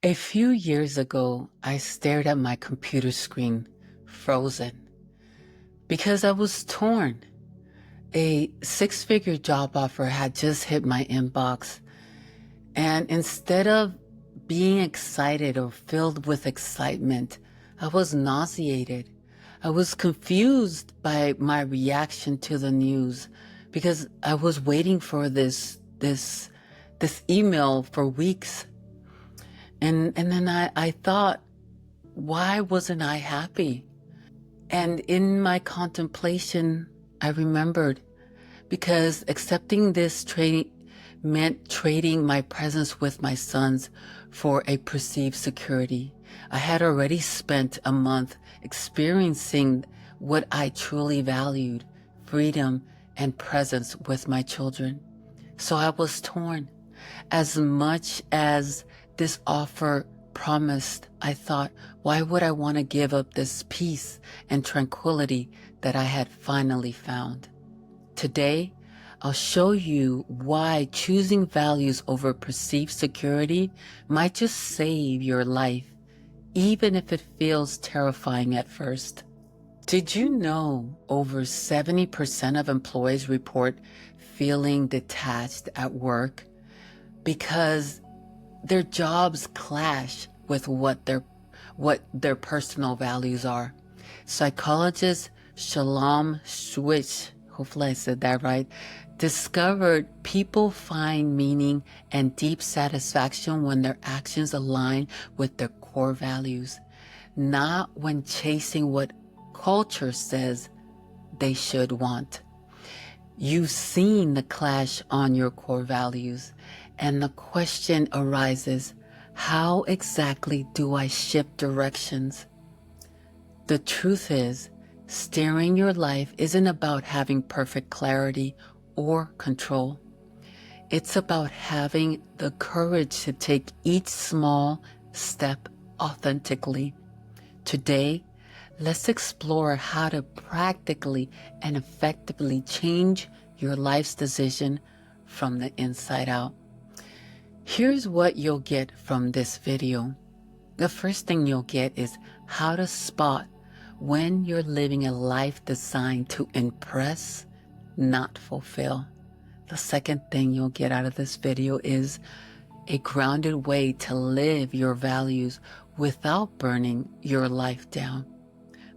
A few years ago, I stared at my computer screen, frozen, because I was torn. A six-figure job offer had just hit my inbox, and instead of being excited or filled with excitement, I was nauseated. I was confused by my reaction to the news because I was waiting for this email for weeks. And then I thought, why wasn't I happy? And in my contemplation, I remembered because accepting this trade meant trading my presence with my sons for a perceived security. I had already spent a month experiencing what I truly valued, freedom and presence with my children. So I was torn. As much as this offer promised, I thought, why would I want to give up this peace and tranquility that I had finally found? Today, I'll show you why choosing values over perceived security might just save your life, even if it feels terrifying at first. Did you know over 70% of employees report feeling detached at work because their jobs clash with what their personal values are? Psychologist Shalom Schwitz, hopefully I said that right, discovered people find meaning and deep satisfaction when their actions align with their core values, not when chasing what culture says they should want. You've seen the clash on your core values, and the question arises, how exactly do I shift directions? The truth is, steering your life isn't about having perfect clarity or control. It's about having the courage to take each small step authentically. Today, let's explore how to practically and effectively change your life's decision from the inside out. Here's what you'll get from this video. The first thing you'll get is how to spot when you're living a life designed to impress, not fulfill. The second thing you'll get out of this video is a grounded way to live your values without burning your life down.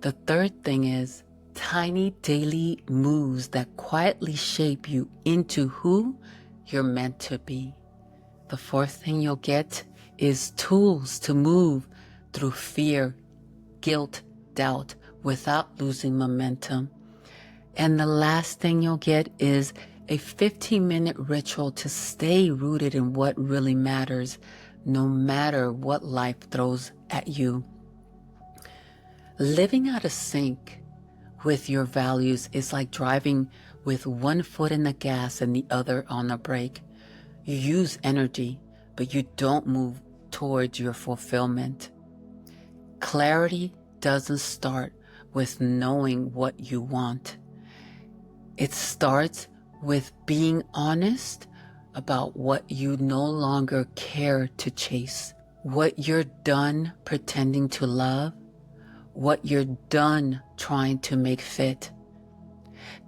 The third thing is tiny daily moves that quietly shape you into who you're meant to be. The fourth thing you'll get is tools to move through fear, guilt, doubt without losing momentum. And the last thing you'll get is a 15-minute ritual to stay rooted in what really matters, no matter what life throws at you. Living out of sync with your values is like driving with one foot in the gas and the other on the brake. You use energy, but you don't move towards your fulfillment. Clarity doesn't start with knowing what you want. It starts with being honest about what you no longer care to chase, what you're done pretending to love, what you're done trying to make fit.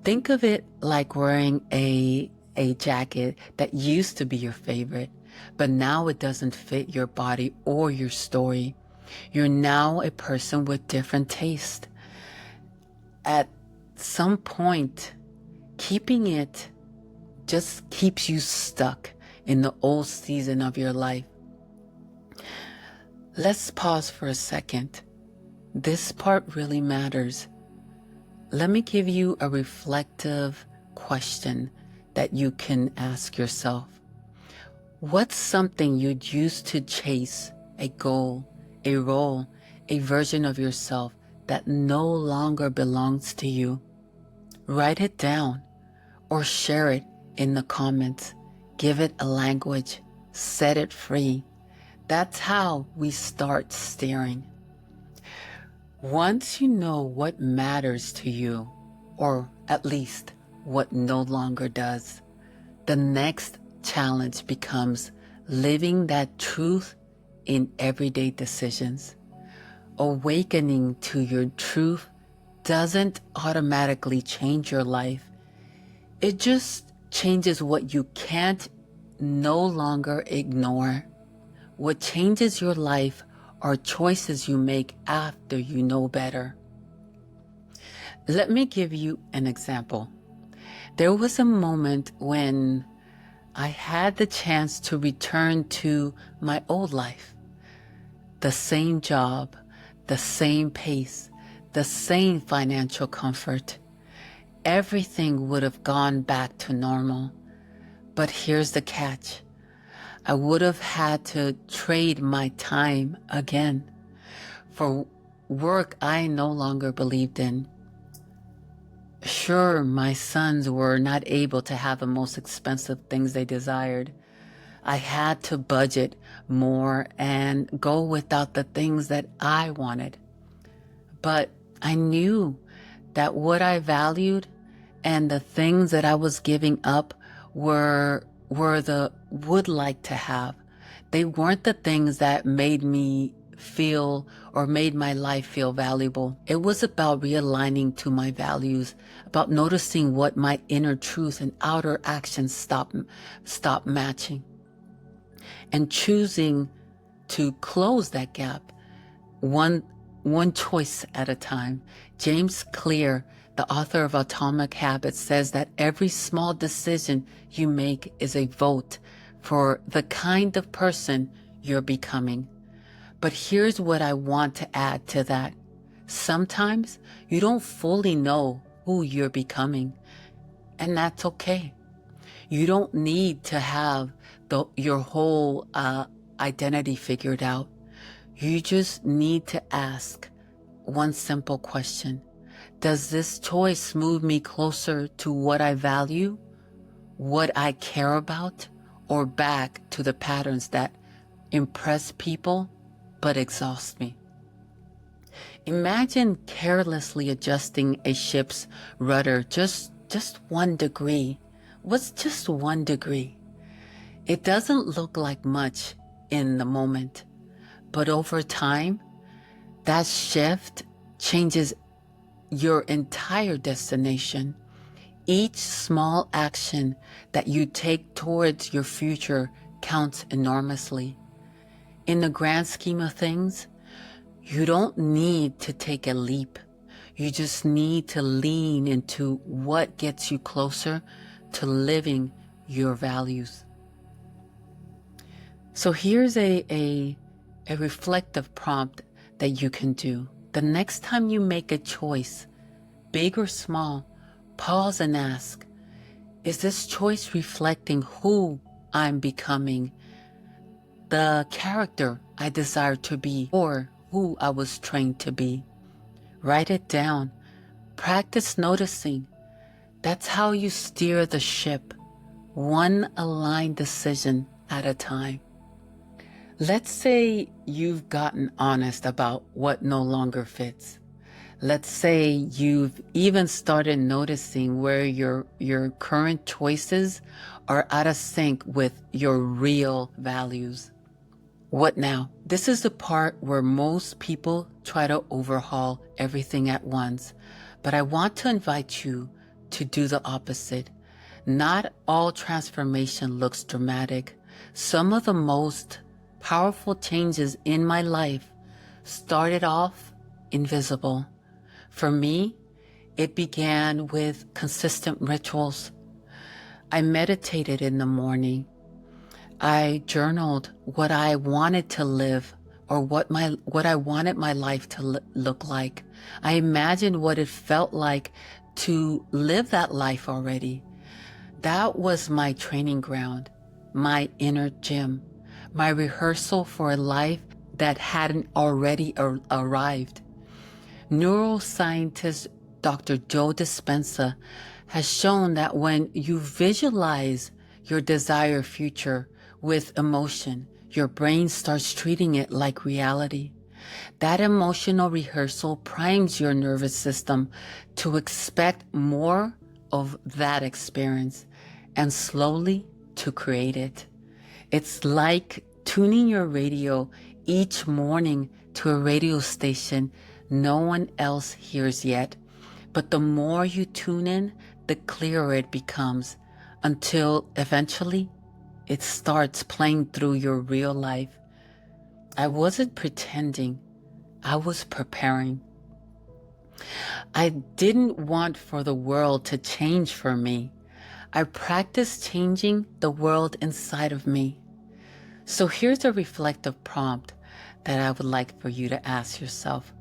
Think of it like wearing a jacket that used to be your favorite, but now it doesn't fit your body or your story. You're now a person with different taste. At some point, keeping it just keeps you stuck in the old season of your life. Let's pause for a second. This part really matters. Let me give you a reflective question that you can ask yourself. What's something you'd use to chase, a goal, a role, a version of yourself that no longer belongs to you? Write it down or share it in the comments. Give it a language. Set it free. That's how we start steering. Once you know what matters to you, or at least what no longer does, the next challenge becomes living that truth in everyday decisions. Awakening to your truth doesn't automatically change your life. It just changes what you can't no longer ignore. What changes your life are choices you make after you know better. Let me give you an example. There was a moment when I had the chance to return to my old life. The same job, the same pace, the same financial comfort. Everything would have gone back to normal. But here's the catch. I would have had to trade my time again for work I no longer believed in. Sure, my sons were not able to have the most expensive things they desired. I had to budget more and go without the things that I wanted. But I knew that what I valued and the things that I was giving up were the would like to have. They weren't the things that made me feel or made my life feel valuable. It was about realigning to my values, about noticing what my inner truth and outer actions stop matching, and choosing to close that gap one choice at a time. James Clear, the author of Atomic Habits, says that every small decision you make is a vote for the kind of person you're becoming. But here's what I want to add to that. Sometimes you don't fully know who you're becoming, and that's okay. You don't need to have your whole identity figured out. You just need to ask one simple question. Does this choice move me closer to what I value, what I care about, or back to the patterns that impress people but exhaust me? Imagine carelessly adjusting a ship's rudder just 1 degree. What's just 1 degree? It doesn't look like much in the moment, but over time, that shift changes your entire destination. Each small action that you take towards your future counts enormously. In the grand scheme of things, you don't need to take a leap. You just need to lean into what gets you closer to living your values. So here's a reflective prompt that you can do. The next time you make a choice, big or small, pause and ask, is this choice reflecting who I'm becoming, the character I desire to be, or who I was trained to be? Write it down. Practice noticing. That's how you steer the ship, one aligned decision at a time. Let's say you've gotten honest about what no longer fits. Let's say you've even started noticing where your current choices are out of sync with your real values. What now? This is the part where most people try to overhaul everything at once, but I want to invite you to do the opposite. Not all transformation looks dramatic. Some of the most powerful changes in my life started off invisible. For me, it began with consistent rituals. I meditated in the morning. I journaled what I wanted to live or what I wanted my life to look like. I imagined what it felt like to live that life already. That was my training ground, my inner gym, my rehearsal for a life that hadn't already arrived. Neuroscientist Dr. Joe Dispenza has shown that when you visualize your desired future with emotion, your brain starts treating it like reality. That emotional rehearsal primes your nervous system to expect more of that experience and slowly to create it. It's like tuning your radio each morning to a radio station no one else hears yet. But the more you tune in, the clearer it becomes, until eventually it starts playing through your real life. I wasn't pretending, I was preparing. I didn't want for the world to change for me. I practiced changing the world inside of me. So here's a reflective prompt that I would like for you to ask yourself.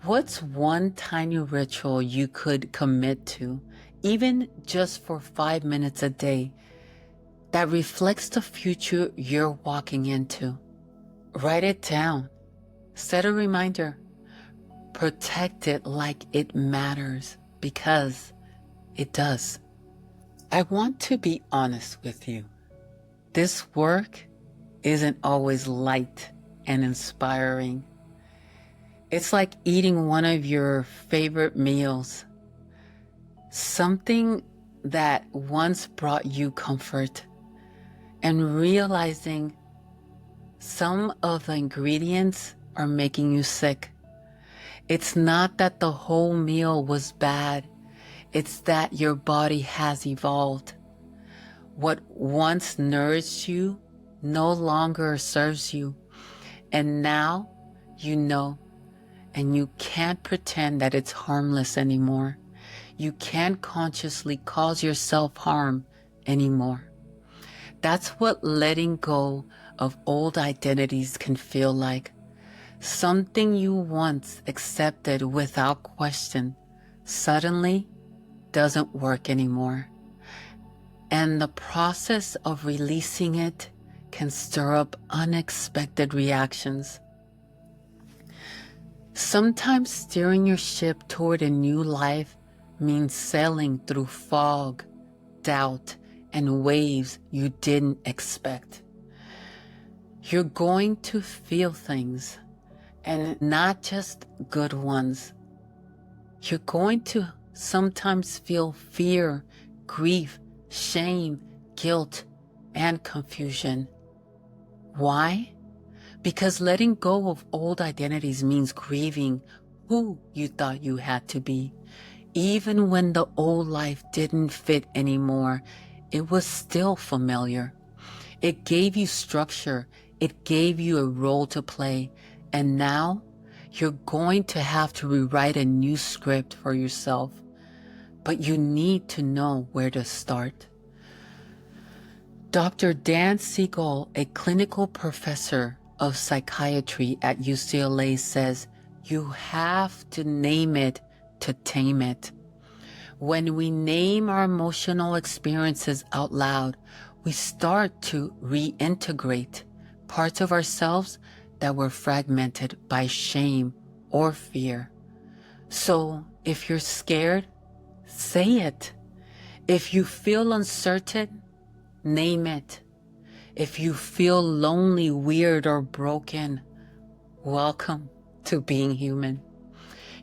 What's one tiny ritual you could commit to, even just for 5 minutes a day, that reflects the future you're walking into? Write it down. Set a reminder. Protect it like it matters, because it does. I want to be honest with you. This work isn't always light and inspiring. It's like eating one of your favorite meals, something that once brought you comfort, and realizing some of the ingredients are making you sick. It's not that the whole meal was bad, it's that your body has evolved. What once nourished you no longer serves you, and now you know. And you can't pretend that it's harmless anymore. You can't consciously cause yourself harm anymore. That's what letting go of old identities can feel like. Something you once accepted without question suddenly doesn't work anymore. And the process of releasing it can stir up unexpected reactions. Sometimes steering your ship toward a new life means sailing through fog, doubt, and waves you didn't expect. You're going to feel things, and not just good ones. You're going to sometimes feel fear, grief, shame, guilt, and confusion. Why? Because letting go of old identities means grieving who you thought you had to be. Even when the old life didn't fit anymore, it was still familiar. It gave you structure. It gave you a role to play. And now you're going to have to rewrite a new script for yourself. But you need to know where to start. Dr. Dan Siegel, a clinical professor of psychiatry at UCLA, says you have to name it to tame it. When we name our emotional experiences out loud, we start to reintegrate parts of ourselves that were fragmented by shame or fear. So if you're scared, say it. If you feel uncertain, name it. If you feel lonely, weird, or broken, welcome to being human.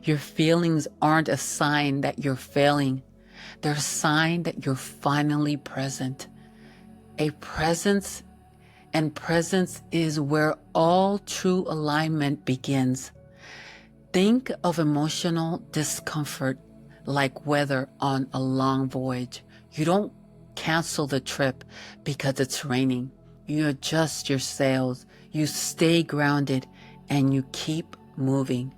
Your feelings aren't a sign that you're failing. They're a sign that you're finally present. A presence, and presence is where all true alignment begins. Think of emotional discomfort like weather on a long voyage. You don't cancel the trip because it's raining. You adjust your sails, you stay grounded, and you keep moving.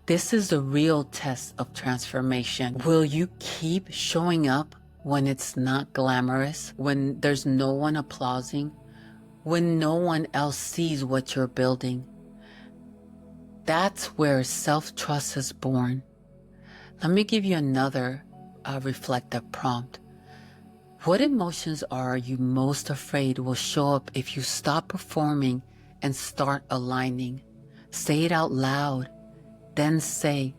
This is the real test of transformation. Will you keep showing up when it's not glamorous, when there's no one applauding, when no one else sees what you're building? That's where self-trust is born. Let me give you another reflective prompt. What emotions are you most afraid will show up if you stop performing and start aligning? Say it out loud. Then say,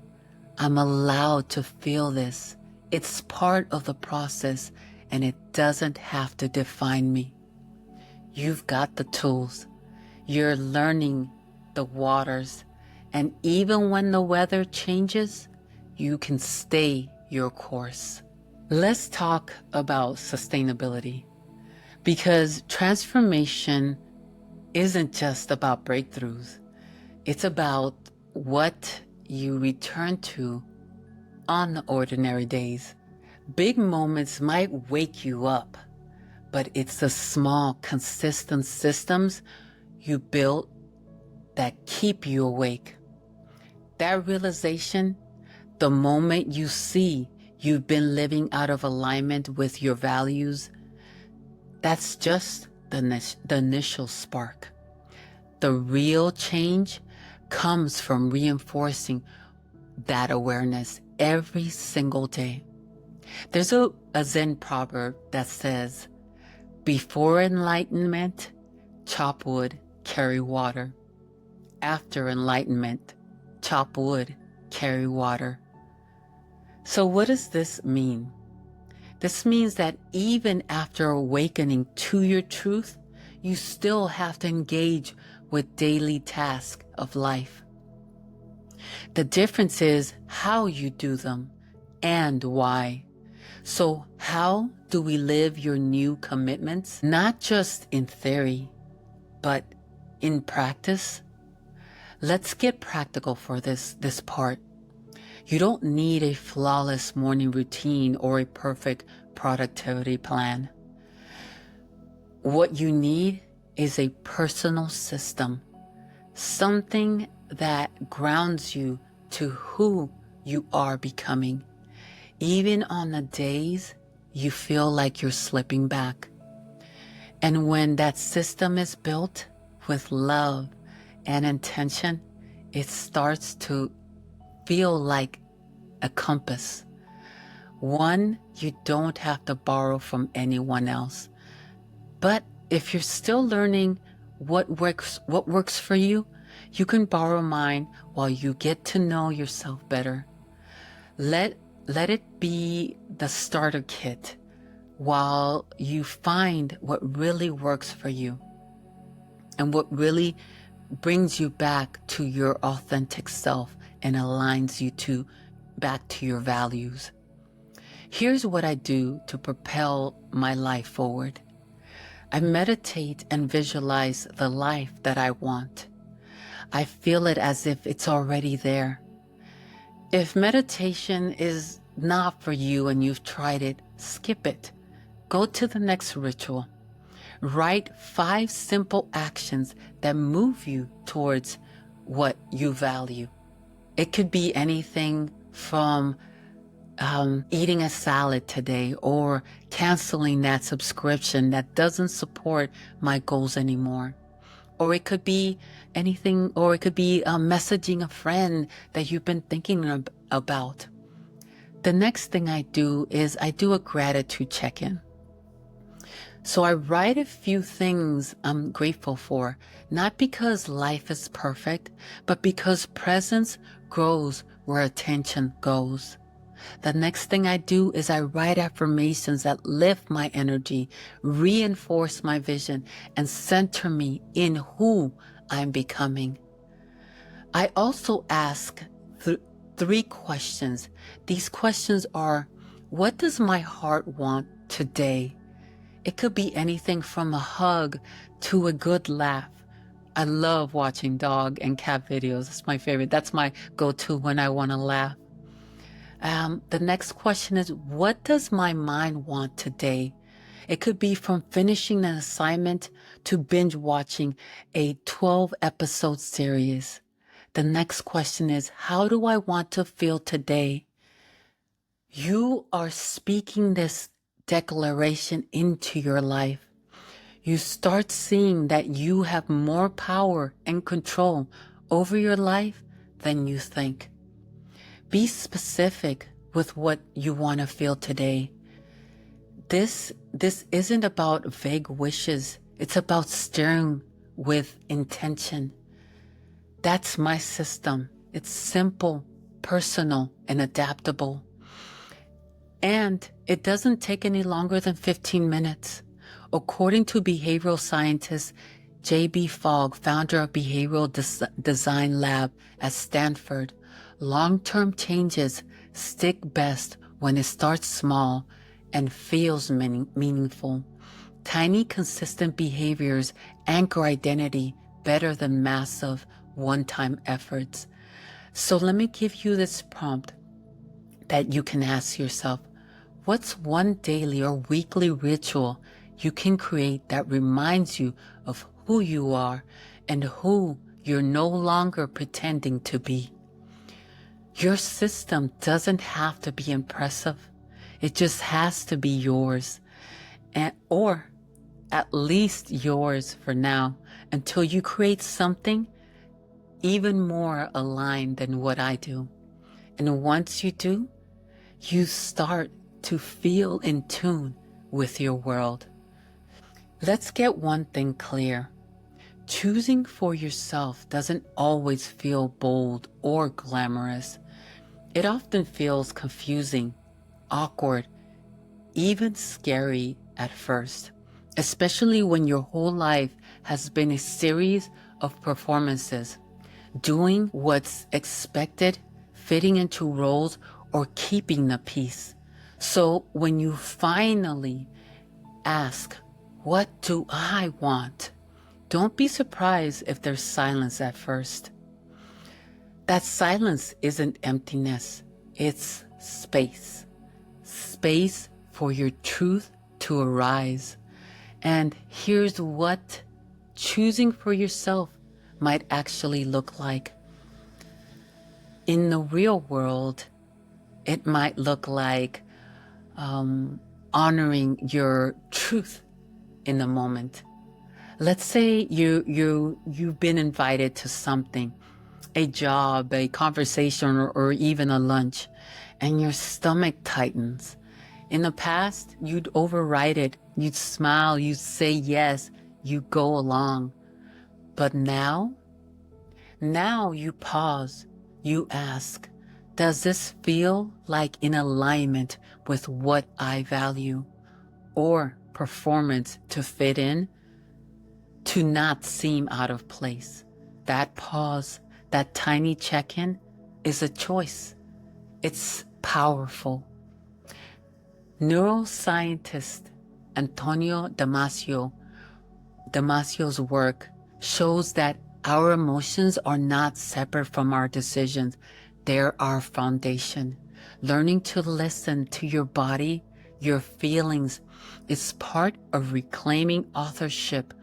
I'm allowed to feel this. It's part of the process and it doesn't have to define me. You've got the tools. You're learning the waters. And even when the weather changes, you can stay your course. Let's talk about sustainability, because transformation isn't just about breakthroughs. It's about what you return to on ordinary days. Big moments might wake you up, but it's the small, consistent systems you build that keep you awake. That realization, the moment you see you've been living out of alignment with your values, that's just the initial spark. The real change comes from reinforcing that awareness every single day. There's a Zen proverb that says, before enlightenment, chop wood, carry water. After enlightenment, chop wood, carry water. So what does this mean? This means that even after awakening to your truth, you still have to engage with daily tasks of life. The difference is how you do them and why. So how do we live your new commitments? Not just in theory, but in practice? Let's get practical for this part. You don't need a flawless morning routine or a perfect productivity plan. What you need is a personal system, something that grounds you to who you are becoming, even on the days you feel like you're slipping back. And when that system is built with love and intention, it starts to feel like a compass, one you don't have to borrow from anyone else. But if you're still learning what works for you, you can borrow mine while you get to know yourself better. Let it be the starter kit while you find what really works for you and what really brings you back to your authentic self and aligns you back to your values. Here's what I do to propel my life forward. I meditate and visualize the life that I want. I feel it as if it's already there. If meditation is not for you and you've tried it, skip it. Go to the next ritual. Write 5 simple actions that move you towards what you value. It could be anything from eating a salad today or canceling that subscription that doesn't support my goals anymore. Or it could be anything, or it could be messaging a friend that you've been thinking about. The next thing I do is I do a gratitude check-in. So I write a few things I'm grateful for, not because life is perfect, but because presence grows where attention goes. The next thing I do is I write affirmations that lift my energy, reinforce my vision, and center me in who I'm becoming. I also ask 3 questions. These questions are, what does my heart want today? It could be anything from a hug to a good laugh. I love watching dog and cat videos. It's my favorite. That's my go-to when I want to laugh. The next question is, what does my mind want today? It could be from finishing an assignment to binge watching a 12-episode series. The next question is, how do I want to feel today? You are speaking this declaration into your life. You start seeing that you have more power and control over your life than you think. Be specific with what you want to feel today. This isn't about vague wishes. It's about steering with intention. That's my system. It's simple, personal, and adaptable. And it doesn't take any longer than 15 minutes. According to behavioral scientist J.B. Fogg, founder of Behavioral Design Lab at Stanford, long-term changes stick best when it starts small and feels meaningful. Tiny, consistent behaviors anchor identity better than massive one-time efforts. So let me give you this prompt that you can ask yourself. What's one daily or weekly ritual you can create that reminds you of who you are and who you're no longer pretending to be? Your system doesn't have to be impressive. It just has to be yours, or at least yours for now, until you create something even more aligned than what I do. And once you do, you start to feel in tune with your world. Let's get one thing clear. Choosing for yourself doesn't always feel bold or glamorous. It often feels confusing, awkward, even scary at first, especially when your whole life has been a series of performances, doing what's expected, fitting into roles, or keeping the peace. So when you finally ask, what do I want? Don't be surprised if there's silence at first. That silence isn't emptiness, it's space. Space for your truth to arise. And here's what choosing for yourself might actually look like. In the real world, it might look like honoring your truth in the moment. Let's say you've been invited to something, a job, a conversation, or even a lunch, and your stomach tightens. In the past, you'd override it, you'd smile, you'd say yes, you go along. But now you pause, you ask, does this feel like in alignment with what I value? Or performance to fit in, to not seem out of place? That pause, that tiny check-in is a choice. It's powerful. Neuroscientist Antonio Damasio's work shows that our emotions are not separate from our decisions. They're our foundation. Learning to listen to your body, your feelings, is part of reclaiming authorship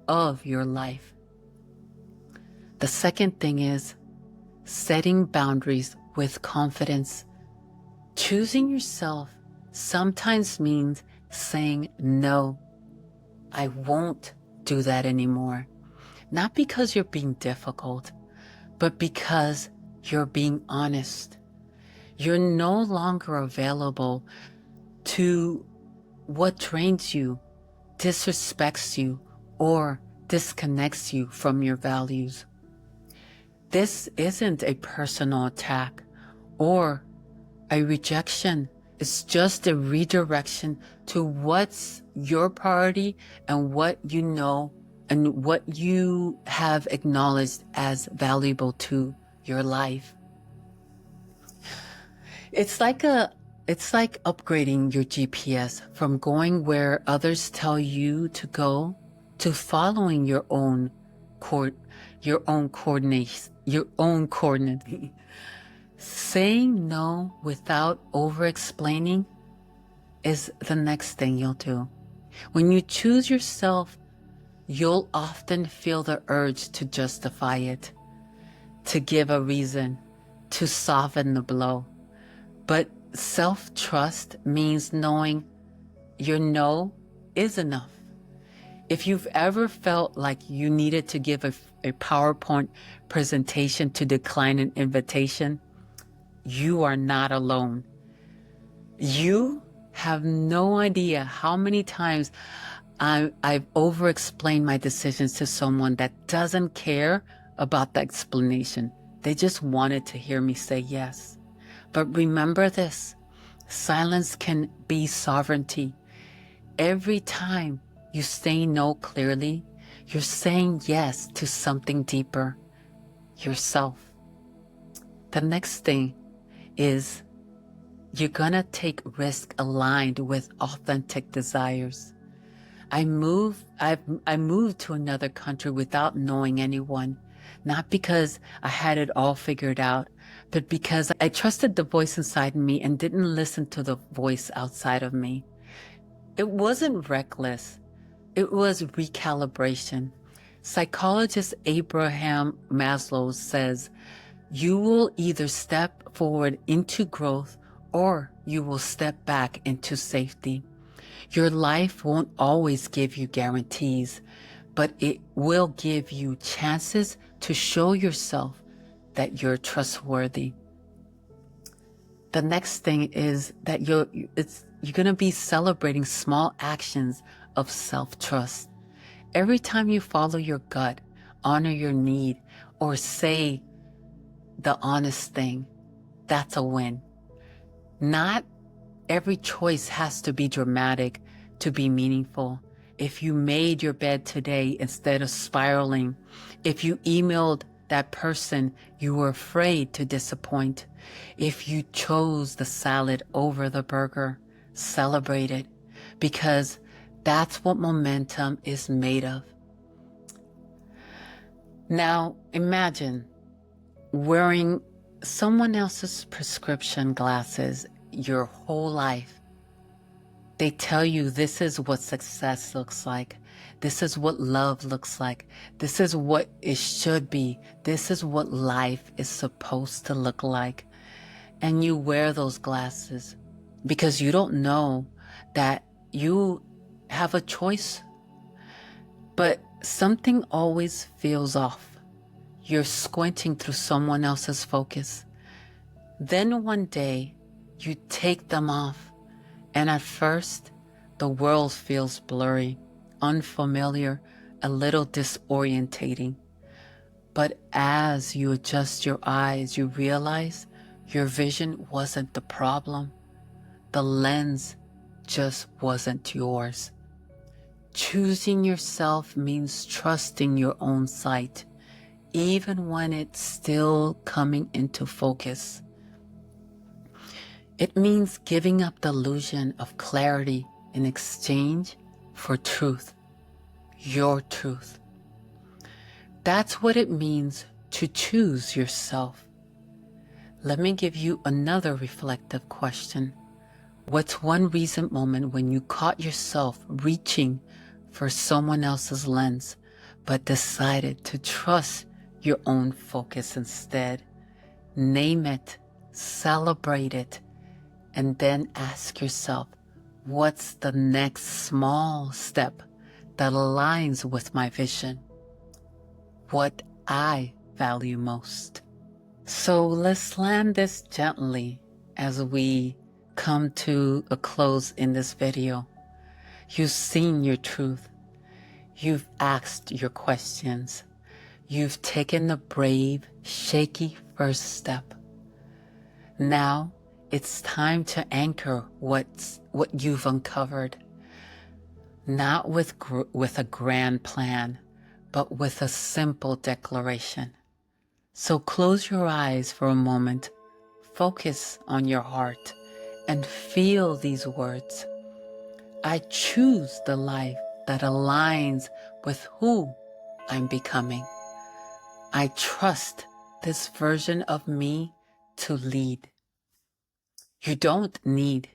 of your life. The second thing is setting boundaries with confidence. Choosing yourself sometimes means saying, no, I won't do that anymore. Not because you're being difficult, but because you're being honest. You're no longer available to what drains you, disrespects you, or disconnects you from your values. This isn't a personal attack or a rejection. It's just a redirection to what's your priority and what you know and what you have acknowledged as valuable to your life. It's like upgrading your GPS from going where others tell you to go to following your own coordinates. Saying no without over-explaining is the next thing you'll do. When you choose yourself, you'll often feel the urge to justify it, to give a reason, to soften the blow. But self-trust means knowing your no is enough. If you've ever felt like you needed to give a PowerPoint presentation to decline an invitation, you are not alone. You have no idea how many times I've over-explained my decisions to someone that doesn't care about the explanation. They just wanted to hear me say yes. But remember this, silence can be sovereignty. Every time you say no clearly, you're saying yes to something deeper, yourself. The next thing is you're gonna take risk aligned with authentic desires. I moved to another country without knowing anyone, not because I had it all figured out, but because I trusted the voice inside me and didn't listen to the voice outside of me. It wasn't reckless. It was recalibration. Psychologist Abraham Maslow says, you will either step forward into growth or you will step back into safety. Your life won't always give you guarantees, but it will give you chances to show yourself that you're trustworthy. The next thing is that you're going to be celebrating small actions of self-trust. Every time you follow your gut, honor your need, or say the honest thing, that's a win. Not every choice has to be dramatic to be meaningful. If you made your bed today instead of spiraling, if you emailed that person you were afraid to disappoint, if you chose the salad over the burger, celebrate it, because that's what momentum is made of. Now, imagine wearing someone else's prescription glasses your whole life. They tell you this is what success looks like. This is what love looks like. This is what it should be. This is what life is supposed to look like. And you wear those glasses because you don't know that you have a choice. But something always feels off. You're squinting through someone else's focus. Then one day, you take them off, and at first, the world feels blurry, unfamiliar, a little disorientating. But as you adjust your eyes, you realize your vision wasn't the problem. The lens just wasn't yours. Choosing yourself means trusting your own sight, even when it's still coming into focus. It means giving up the illusion of clarity in exchange for truth, your truth. That's what it means to choose yourself. Let me give you another reflective question. What's one recent moment when you caught yourself reaching for someone else's lens, but decided to trust your own focus instead? Name it, celebrate it, and then ask yourself, what's the next small step that aligns with my vision? What I value most. So let's land this gently as we come to a close in this video. You've seen your truth. You've asked your questions. You've taken the brave, shaky first step. Now it's time to anchor what you've uncovered, not with a grand plan, but with a simple declaration. So close your eyes for a moment, focus on your heart, and feel these words. I choose the life that aligns with who I'm becoming. I trust this version of me to lead. You don't need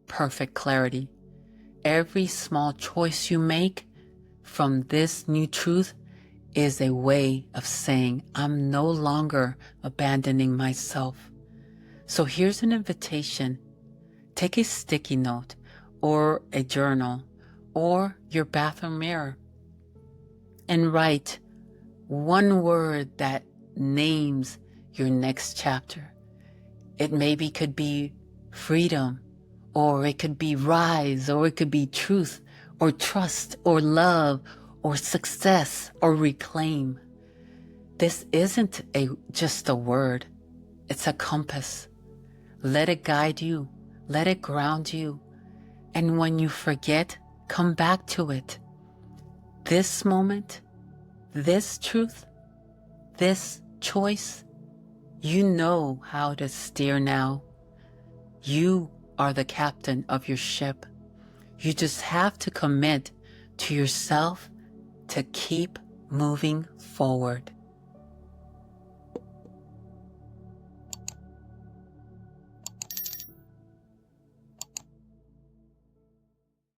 perfect clarity. Every small choice you make from this new truth is a way of saying, I'm no longer abandoning myself. So here's an invitation. Take a sticky note or a journal or your bathroom mirror and write one word that names your next chapter. It maybe could be freedom, or it could be rise, or it could be truth, or trust, or love, or success, or reclaim. This isn't just a word. It's a compass. Let it guide you. Let it ground you. And when you forget, come back to it. This moment, this truth, this choice, you know how to steer now. You are the captain of your ship. You just have to commit to yourself to keep moving forward.